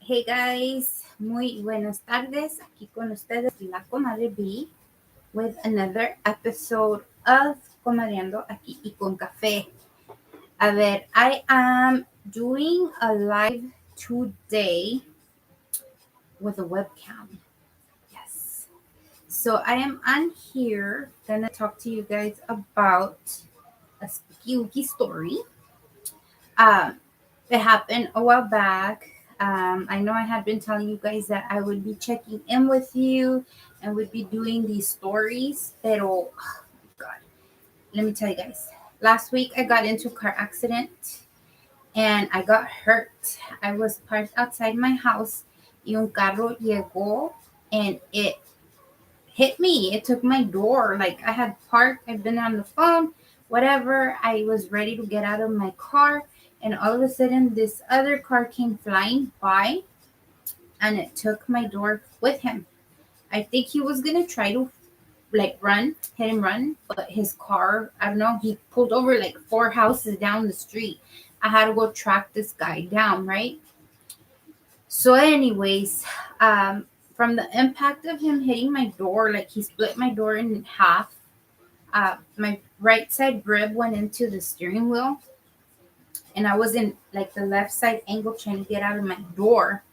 Hey guys, muy buenas tardes. Aquí con ustedes la comadre B with another episode of Comadreando aquí y con café. A ver, I am doing a live today with a webcam. Yes. So I am on here gonna talk to you guys about a spooky story. Um, it happened a while back. I know I had been telling you guys that I would be checking in with you and would be doing these stories. Pero, oh God, let me tell you guys. Last week I got into a car accident and I got hurt. I was parked outside my house y un carro llegó and it hit me. It took my door. Like I had parked, I've been on the phone, whatever. I was ready to get out of my car, and all of a sudden, this other car came flying by and it took my door with him. I think he was gonna try to like run, hit and run, but his car, I don't know, he pulled over like four houses down the street. I had to go track this guy down, right? So, anyways, from the impact of him hitting my door, like he split my door in half. My right side rib went into the steering wheel, and I was in like the left side angle trying to get out of my door.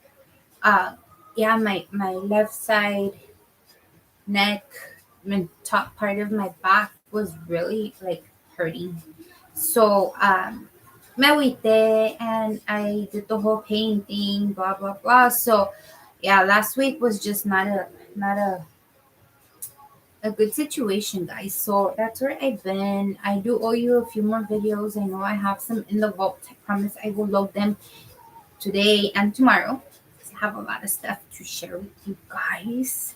Uh, yeah, my left side neck and top part of my back was really like hurting. So me agüité and I did the whole pain thing, blah blah blah. So yeah, last week was just not a good situation, guys. So that's where I've been. I do owe you a few more videos. I know I have some in the vault. I promise I will load them today and tomorrow. I have a lot of stuff to share with you guys.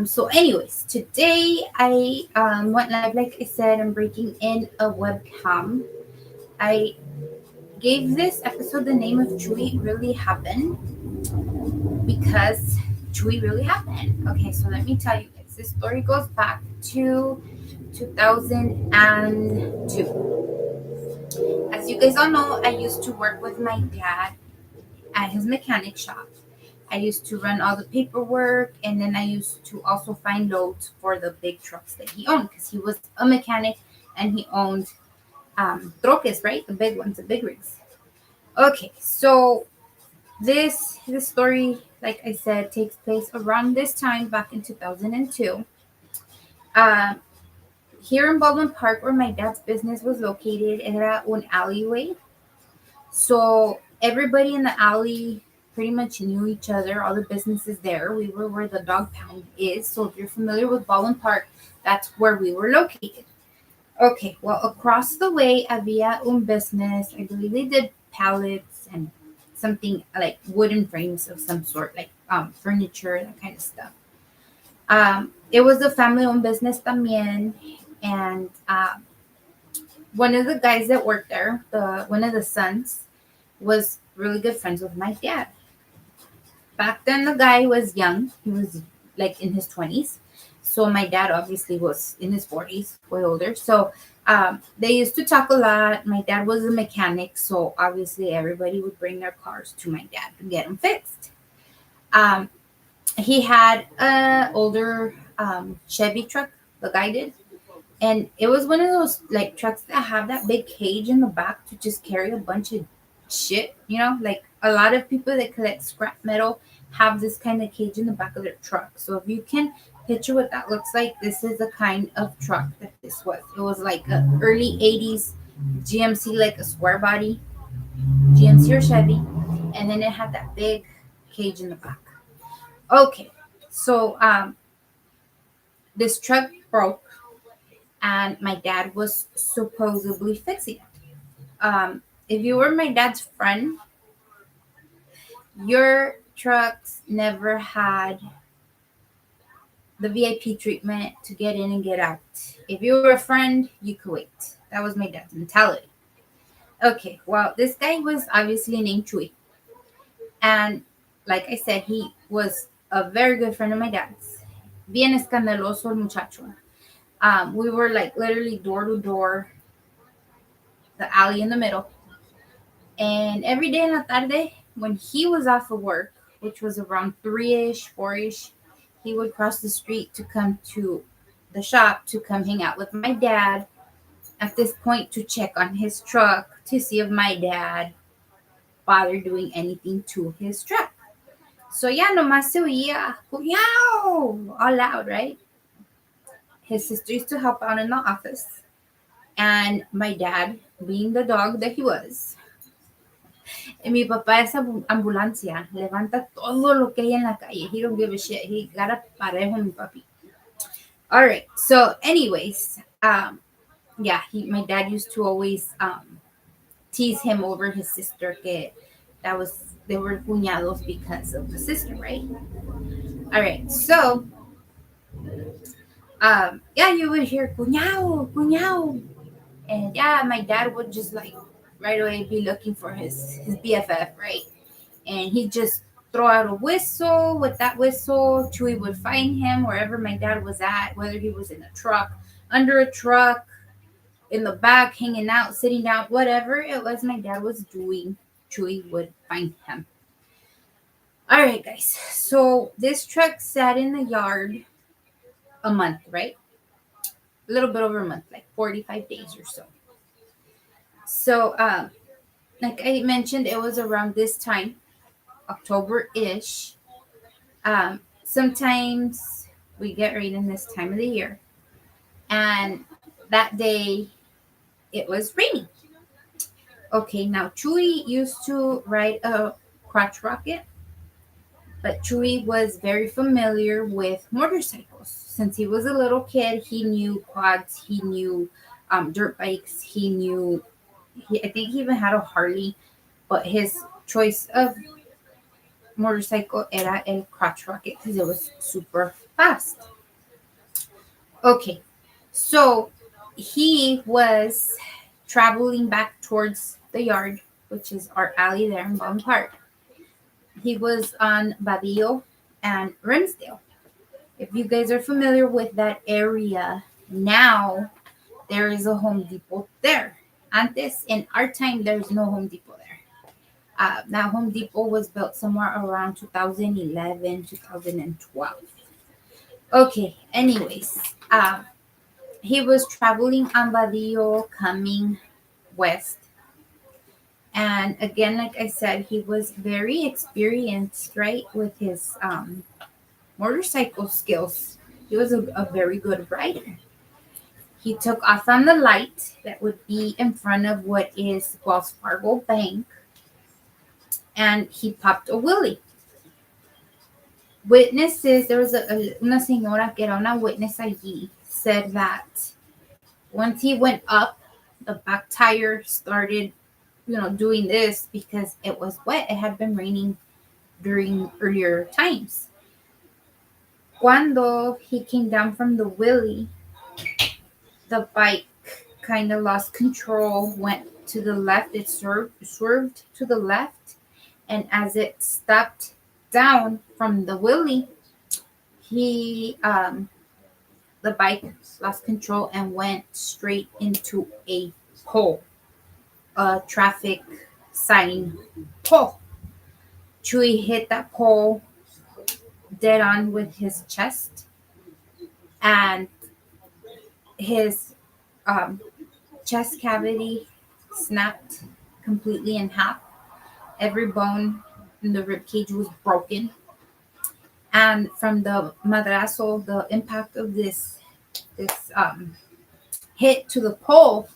So anyways, today I went live, like I said. I'm breaking in a webcam. I gave this episode the name of Chuy Really Happened because Chuy really happened. Okay, so let me tell you guys. This story goes back to 2002. As you guys all know, I used to work with my dad at his mechanic shop. I used to run all the paperwork, and then I used to also find loads for the big trucks that he owned because he was a mechanic and he owned troques, right? The big ones, the big rigs. Okay, so this story, like I said, takes place around this time back in 2002. Um, Here in Baldwin Park, where my dad's business was located, era un alleyway. So everybody in the alley pretty much knew each other. All the businesses there. We were where the dog pound is. So if you're familiar with Baldwin Park, that's where we were located. Okay, well, across the way, había un business. I believe they did pallets and something like wooden frames of some sort, like furniture, that kind of stuff. It was a family-owned business también, and one of the guys that worked there, one of the sons, was really good friends with my dad. Back then, the guy was young; he was like in his 20s. So my dad obviously was in his 40s, way older. So they used to talk a lot. My dad was a mechanic, so obviously everybody would bring their cars to my dad to get them fixed. Um, he had an older Chevy truck, the guy did, and it was one of those like trucks that have that big cage in the back to just carry a bunch of shit. Like a lot of people that collect scrap metal have this kind of cage in the back of their truck. So if you can picture what that looks like, this is the kind of truck that this was. It was like a early 80s GMC, like a square body GMC or Chevy, and then it had that big cage in the back. Okay, so this truck broke, and my dad was supposedly fixing it. If you were my dad's friend, your trucks never had the VIP treatment to get in and get out. If you were a friend, you could wait. That was my dad's mentality. Okay, well, this guy was obviously named Chuy. And like I said, he was a very good friend of my dad's. Bien escandaloso el muchacho. We were like literally door to door, the alley in the middle. And every day in la tarde, when he was off of work, which was around 3-ish, 4-ish, he would cross the street to come to the shop to come hang out with my dad. At this point, to check on his truck to see if my dad bothered doing anything to his truck. So yeah, nomás se oía, "Cuñao!" all loud, right? His sister used to help out in the office. And my dad, being the dog that he was, y mi papá es ambulancia, levanta todo lo que hay en la calle. He don't give a shit. He got a parejo, mi papi. All right. So, anyways, yeah, my dad used to always tease him over his sister. Que that was they were cuñados because of the sister, right? All right. So, yeah, you would hear cuñado, cuñado, and yeah, my dad would just like right away be looking for his BFF, right? And he'd just throw out a whistle. With that whistle, Chuy would find him wherever my dad was at, whether he was in a truck, under a truck, in the back, hanging out, sitting down, whatever it was my dad was doing, Chuy would find him. All right, guys. So this truck sat in the yard a month, right? A little bit over a month, like 45 days or so. So, like I mentioned, it was around this time, October-ish. Sometimes we get rain in this time of the year. And that day, it was raining. Okay, now Chuy used to ride a crotch rocket, but Chuy was very familiar with motorcycles. Since he was a little kid, he knew quads, he knew dirt bikes, I think he even had a Harley, but his choice of motorcycle era el crotch rocket because it was super fast. Okay, so he was traveling back towards the yard, which is our alley there in Bond Park. He was on Badillo and Remsdale. If you guys are familiar with that area, now there is a Home Depot there. Antes, in our time, there's no Home Depot there. That Home Depot was built somewhere around 2011, 2012. Okay, anyways, he was traveling on Badillo coming west. And again, like I said, he was very experienced, right, with his motorcycle skills. He was a very good rider. He took off on the light that would be in front of what is Wells Fargo Bank, and he popped a wheelie. Witnesses, there was una señora que era una witness allí, said that once he went up, the back tire started, doing this because it was wet. It had been raining during earlier times. Cuando he came down from the wheelie, the bike kind of lost control, went to the left. It swerved to the left, and as it stepped down from the wheelie, the bike lost control and went straight into a pole, a traffic sign pole. Chuy hit that pole dead on with his chest, and his chest cavity snapped completely in half. Every bone in the rib cage was broken. And from the madrazo, the impact of this hit to the pole,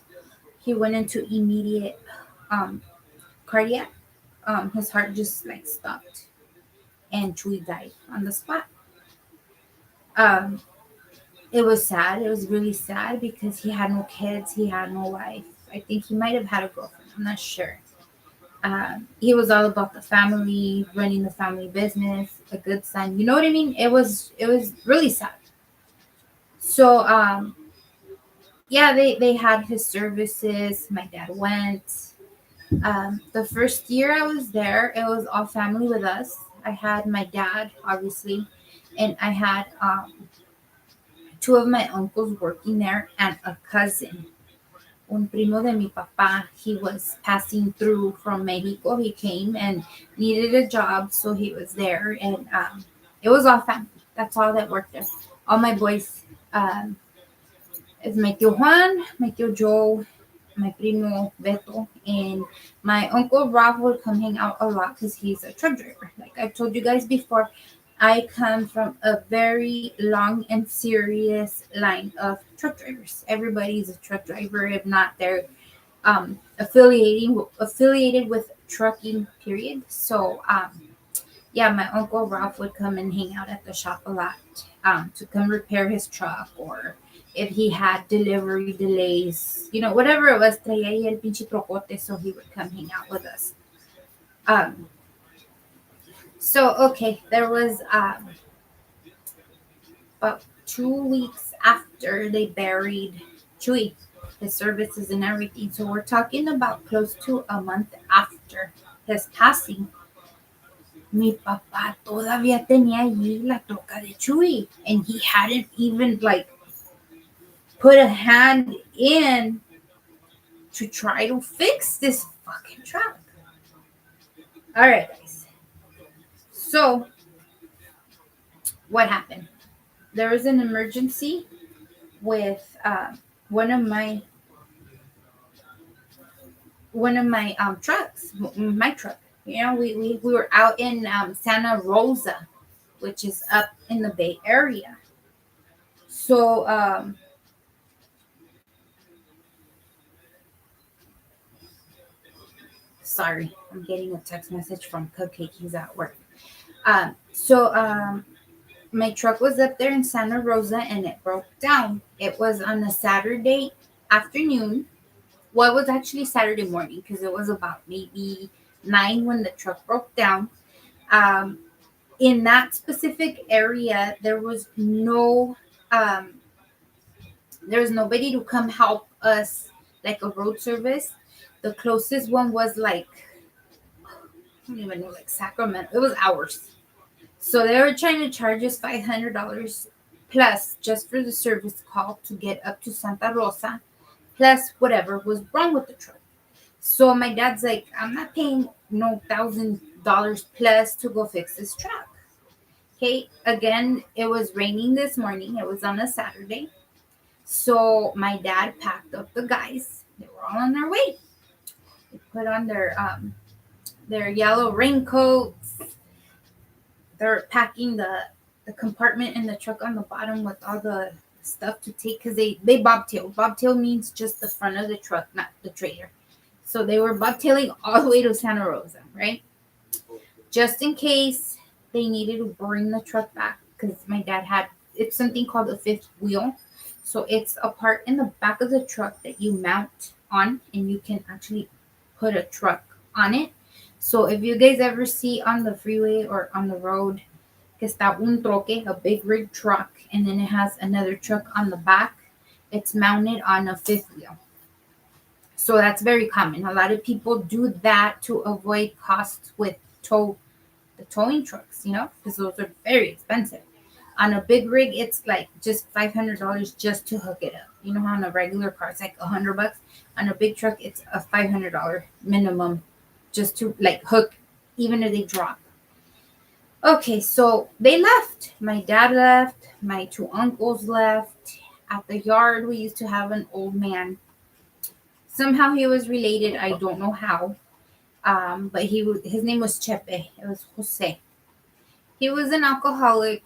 he went into immediate cardiac. His heart just like stopped, and Chuy died on the spot. It was sad. It was really sad because he had no kids. He had no wife. I think he might have had a girlfriend. I'm not sure. He was all about the family, running the family business, a good son. You know what I mean? It was really sad. So yeah, they had his services. My dad went. The first year I was there, it was all family with us. I had my dad, obviously, and I had two of my uncles working there and a cousin. un primo de mi papá. He was passing through from Mexico. He came and needed a job, so he was there. And it was all family. That's all that worked there. All my boys. It's my tío Juan, my tío Joe, my primo Beto, and my uncle Rob would come hang out a lot because he's a truck driver. Like I told you guys before, I come from a very long and serious line of truck drivers. Everybody's a truck driver. If not, they're affiliated with trucking. Period. So yeah, my uncle Ralph would come and hang out at the shop a lot to come repair his truck, or if he had delivery delays, whatever it was, traía ahí el pinche trocote, so he would come hang out with us. Um, so, okay, there was about 2 weeks after they buried Chuy, his services and everything. So we're talking about close to a month after his passing. Mi papá todavía tenía allí la troca de Chuy, and he hadn't even put a hand in to try to fix this fucking truck. All right, guys. So what happened? There was an emergency with one of my trucks, my truck. We were out in Santa Rosa, which is up in the Bay Area. So sorry, I'm getting a text message from Cupcake. He's at work. So my truck was up there in Santa Rosa and it broke down. It was on a Saturday afternoon. Well, it was actually Saturday morning because it was about maybe 9 when the truck broke down. In that specific area, there was nobody to come help us, like a road service. The closest one was I don't even know, Sacramento. It was hours. So they were trying to charge us $500 plus just for the service call to get up to Santa Rosa, plus whatever was wrong with the truck. So my dad's like, I'm not paying no $1,000 plus to go fix this truck. Okay, again, it was raining this morning. It was on a Saturday. So my dad packed up the guys. They were all on their way. They put on their yellow raincoats. They're packing the compartment in the truck on the bottom with all the stuff to take, because they bobtail. Bobtail means just the front of the truck, not the trailer. So they were bobtailing all the way to Santa Rosa, right? Just in case they needed to bring the truck back, because my dad had, it's something called a fifth wheel. So it's a part in the back of the truck that you mount on, and you can actually put a truck on it. So if you guys ever see on the freeway or on the road, que está un troque, a big rig truck, and then it has another truck on the back, it's mounted on a fifth wheel. So that's very common. A lot of people do that to avoid costs with the towing trucks, because those are very expensive. On a big rig, it's like just $500 just to hook it up. You know how on a regular car it's like $100. On a big truck, it's a $500 minimum just to hook, even if they drop. Okay, so they left. My dad left. My 2 uncles left. At the yard, we used to have an old man. Somehow he was related. I don't know how. But his name was Chepe. It was Jose. He was an alcoholic,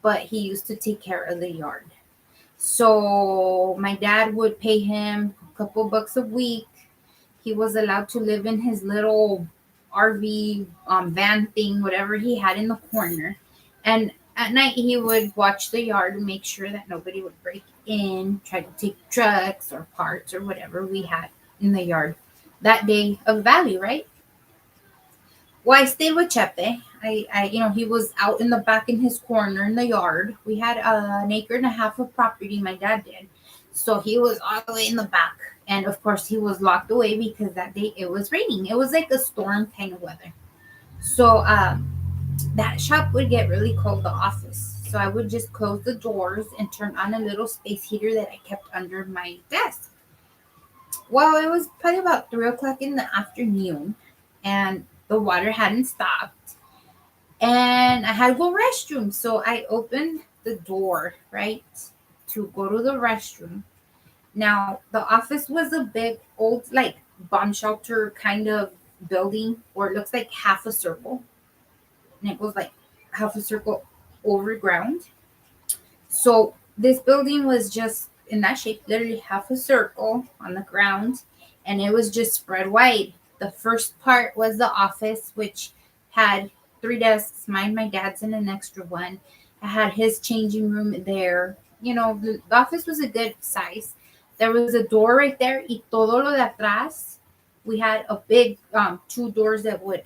but he used to take care of the yard. So my dad would pay him a couple bucks a week. He was allowed to live in his little RV van thing, whatever he had in the corner. And at night, he would watch the yard and make sure that nobody would break in, try to take trucks or parts or whatever we had in the yard that day of value, right? Well, I stayed with Chepe. He was out in the back in his corner in the yard. We had an acre and a half of property, my dad did. So he was all the way in the back. And of course, he was locked away because that day it was raining. It was like a storm kind of weather. So that shop would get really cold, the office. So I would just close the doors and turn on a little space heater that I kept under my desk. Well, it was probably about 3 o'clock in the afternoon, and the water hadn't stopped, and I had to go restroom. So I opened the door, right, to go to the restroom. Now the office was a big old like bomb shelter kind of building where it looks like half a circle, and it goes like half a circle over ground. So this building was just in that shape, literally half a circle on the ground, and it was just spread wide. The first part was the office, which had 3 desks, mine, my dad's, and an extra one. I had his changing room there. The office was a good size. There was a door right there, y todo lo de atrás. We had a big 2 doors that would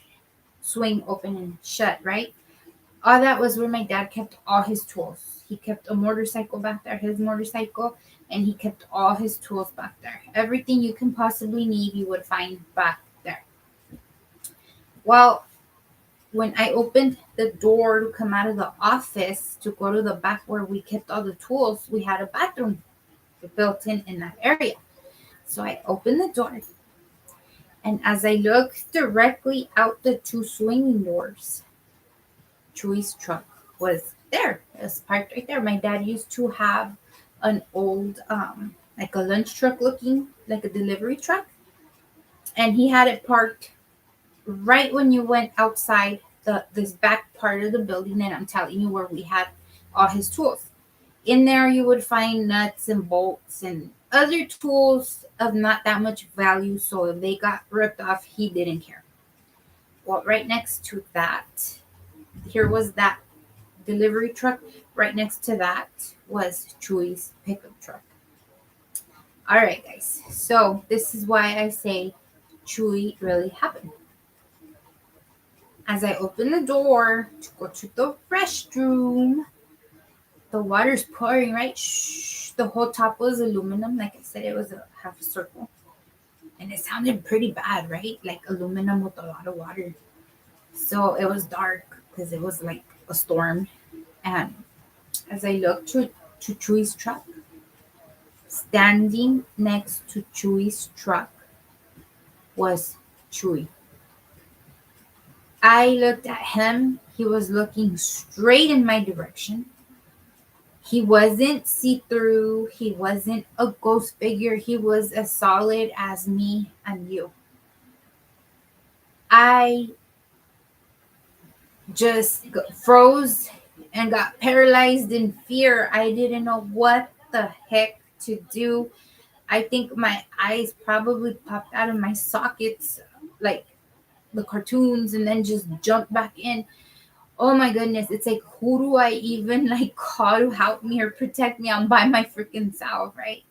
swing open and shut, right? All that was where my dad kept all his tools. He kept a motorcycle back there, his motorcycle, and he kept all his tools back there. Everything you can possibly need, you would find back there. Well, when I opened the door to come out of the office to go to the back where we kept all the tools, we had a bathroom built in that area. So I opened the door, and as I looked directly out the 2 swinging doors, Chuy's truck was there. It was parked right there. My dad used to have an old, like a lunch truck looking, like a delivery truck. And he had it parked right when you went outside this back part of the building. And I'm telling you where we had all his tools. In there, you would find nuts and bolts and other tools of not that much value. So if they got ripped off, he didn't care. Well, right next to that, here was that delivery truck. Right next to that was Chuy's pickup truck. All right, guys. So this is why I say Chuy really happened. As I open the door to go to the restroom, the water's pouring, right? Shh. The whole top was aluminum. Like I said, it was a half a circle. And it sounded pretty bad, right? Like aluminum with a lot of water. So it was dark because it was like a storm. And as I looked to Chuy's truck, standing next to Chuy's truck was Chuy. I looked at him. He was looking straight in my direction. He wasn't see-through. He wasn't a ghost figure. He was as solid as me and you. I just froze and got paralyzed in fear. I didn't know what the heck to do. I think my eyes probably popped out of my sockets like the cartoons and then just jumped back in. Oh my goodness. It's like, who do I even like call to help me or protect me? I'm by my freaking self, right?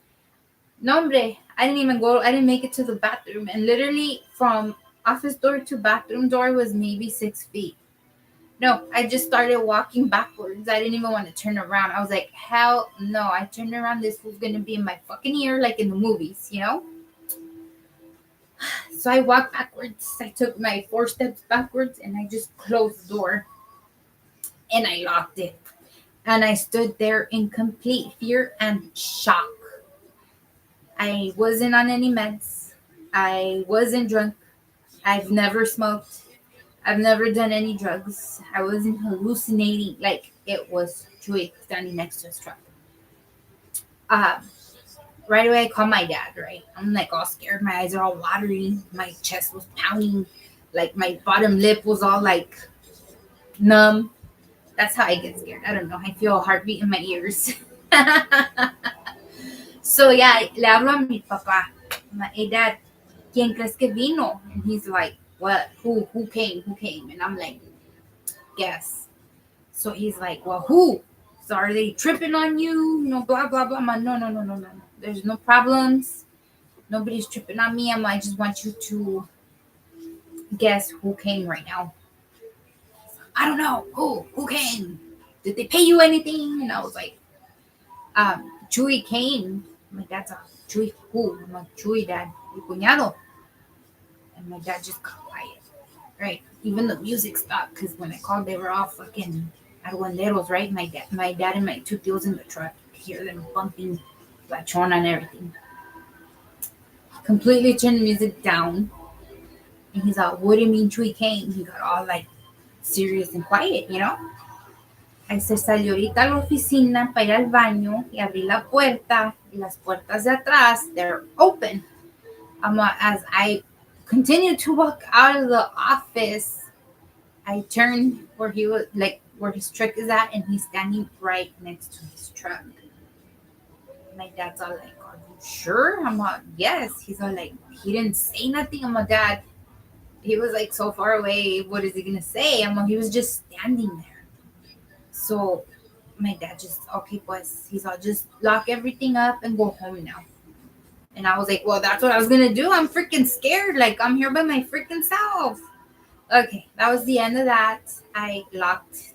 No, hombre. I didn't make it to the bathroom. And literally from office door to bathroom door was maybe 6 feet. No, I just started walking backwards. I didn't even want to turn around. I was like, hell no. I turned around. This was going to be in my fucking ear like in the movies, you know? So I walked backwards. I took my 4 steps backwards and I just closed the door. And I locked it. And I stood there in complete fear and shock. I wasn't on any meds. I wasn't drunk. I've never smoked. I've never done any drugs. I wasn't hallucinating. Like, it was Chuy standing next to his truck. Right away, I called my dad, right? I'm like all scared. My eyes are all watery. My chest was pounding. Like, my bottom lip was all like numb. That's how I get scared. I don't know. I feel a heartbeat in my ears. So, yeah, le hablo a mi papá. I'm like, hey, Dad, ¿quién crees que vino? And he's like, what? Who came? Who came? And I'm like, guess. So he's like, well, who? So are they tripping on you? You know, blah, blah, blah. I'm like, no. There's no problems. Nobody's tripping on me. I just want you to guess who came right now. I don't know. Who came? Did they pay you anything? And I was like, Chuy came. My dad's like, Chuy who? I'm like, Chuy, Dad. Mi cuñado. And my dad just got quiet. Right? Even the music stopped because when I called, they were all fucking argüenderos, right? My dad and my 2 tios in the truck. I could hear them bumping La Chona and everything. completely turned the music down. And he's like, what do you mean Chuy came? He got all like serious and quiet, you know? Ahí se salió ahorita a la oficina para ir al baño y abrí la puerta y las puertas de atrás, they're open. As I continued to walk out of the office, I turned where he was, like where his truck is at, and he's standing right next to his truck. My dad's all like, "Are you sure?" I'm like, "Yes." He's all like, "He didn't say nothing." I'm like, "Dad, he was like so far away. What is he gonna say?" I'm like, "He was just standing there." So my dad just, okay, pues, he's all, just lock everything up and go home now. And I was like, well, that's what I was gonna do. I'm freaking scared. Like, I'm here by my freaking self. Okay, that was the end of that. I locked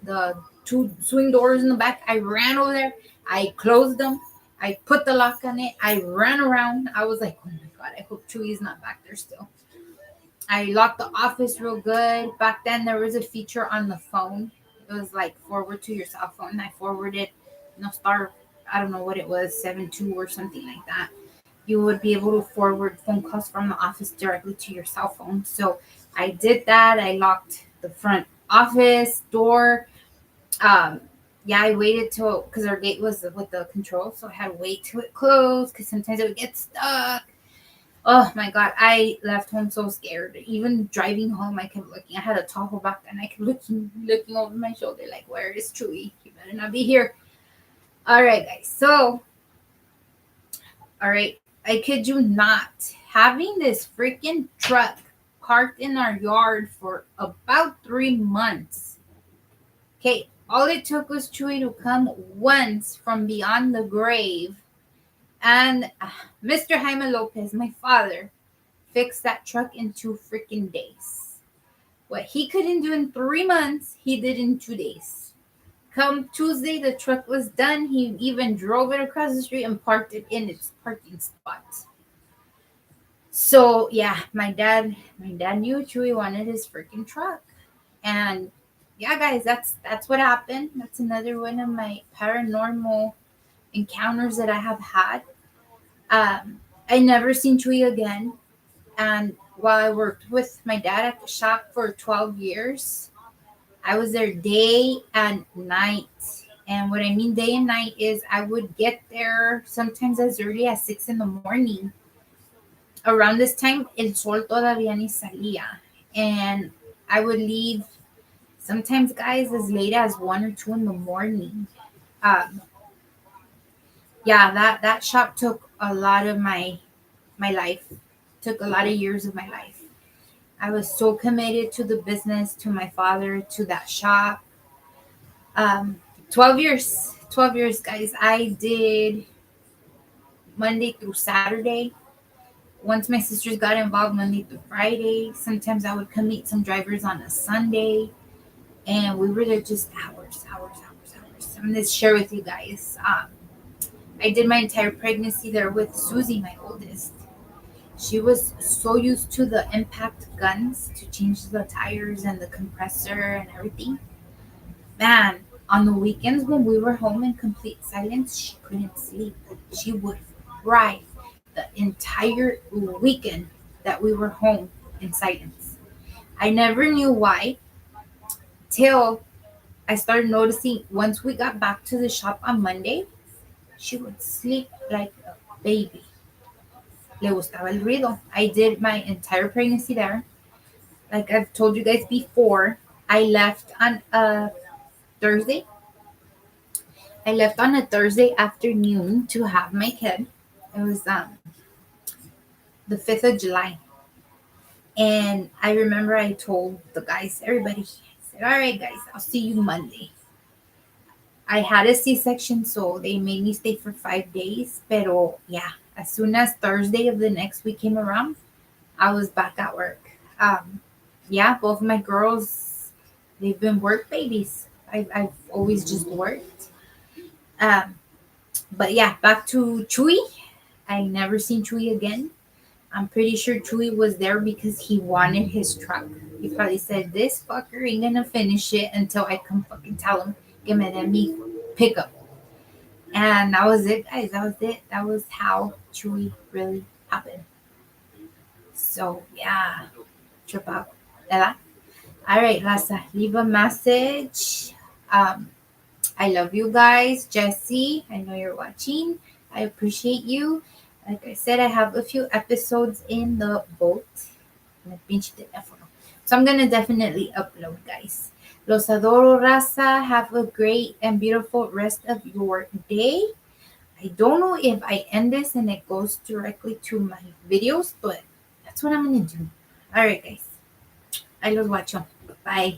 the two swing doors in the back. I ran over there. I closed them. I put the lock on it. I ran around. I was like, oh my God, I hope Chuy's not back there still. I locked the office real good. Back then, there was a feature on the phone. It was like forward to your cell phone. I forwarded, star, I don't know what it was, 7-2 or something like that. You would be able to forward phone calls from the office directly to your cell phone. So I did that. I locked the front office door. Yeah, I waited till, because our gate was with the control, so I had to wait till it closed because sometimes it would get stuck. Oh my God, I left home so scared. Even driving home, I kept looking. I had a Tahoe back then. I kept looking over my shoulder, like, where is Chuy? He better not be here. All right, guys. So, all right, I kid you not, having this freaking truck parked in our yard for about 3 months. Okay, all it took was Chuy to come once from beyond the grave, and Mr. Jaime Lopez, my father, fixed that truck in 2 freaking days. What he couldn't do in 3 months, he did in 2 days. Come Tuesday, the truck was done. He even drove it across the street and parked it in its parking spot. So yeah, my dad knew Chuy wanted his freaking truck. And yeah, guys, that's what happened. That's another one of my paranormal encounters that I have had. I never seen Chuy again. And while I worked with my dad at the shop for 12 years, I was there day and night. And what I mean day and night is I would get there sometimes as early as 6 in the morning. Around this time, el sol todavía ni salía. And I would leave sometimes, guys, as late as 1 or 2 in the morning. Um, yeah, that shop took a lot of my life, took a lot of years of my life. I was so committed to the business, to my father, to that shop. Um, 12 years, guys. I did Monday through Saturday. Once my sisters got involved, Monday through Friday. Sometimes I would come meet some drivers on a Sunday. And we were there just hours. I'm going to share with you guys. I did my entire pregnancy there with Susie, my oldest. She was so used to the impact guns to change the tires and the compressor and everything. Man, on the weekends when we were home in complete silence, she couldn't sleep. She would cry the entire weekend that we were home in silence. I never knew why till I started noticing once we got back to the shop on Monday, she would sleep like a baby. Le gustaba el ruido. I did my entire pregnancy there. Like I've told you guys before, I left on a Thursday. I left on a Thursday afternoon to have my kid. It was the 5th of July. And I remember I told the guys, everybody, I said, all right, guys, I'll see you Monday. I had a C-section, so they made me stay for 5 days. Pero yeah, as soon as Thursday of the next week came around, I was back at work. Yeah, both my girls, they've been work babies. I've always just worked. But yeah, back to Chuy. I never seen Chuy again. I'm pretty sure Chuy was there because he wanted his truck. He probably said, this fucker ain't gonna finish it until I come fucking tell him, que me dé mi pickup. And that was it, guys. That was it. That was how Chuy really happened. So yeah, trip out. ¿Verdad? All right, Lasa, leave a message. I love you guys. Jesse, I know you're watching. I appreciate you. Like I said, I have a few episodes in the boat. So I'm gonna definitely upload, guys. Los adoro, raza. Have a great and beautiful rest of your day. I don't know if I end this and it goes directly to my videos, but that's what I'm gonna do. All right, guys. I los watch. Bye.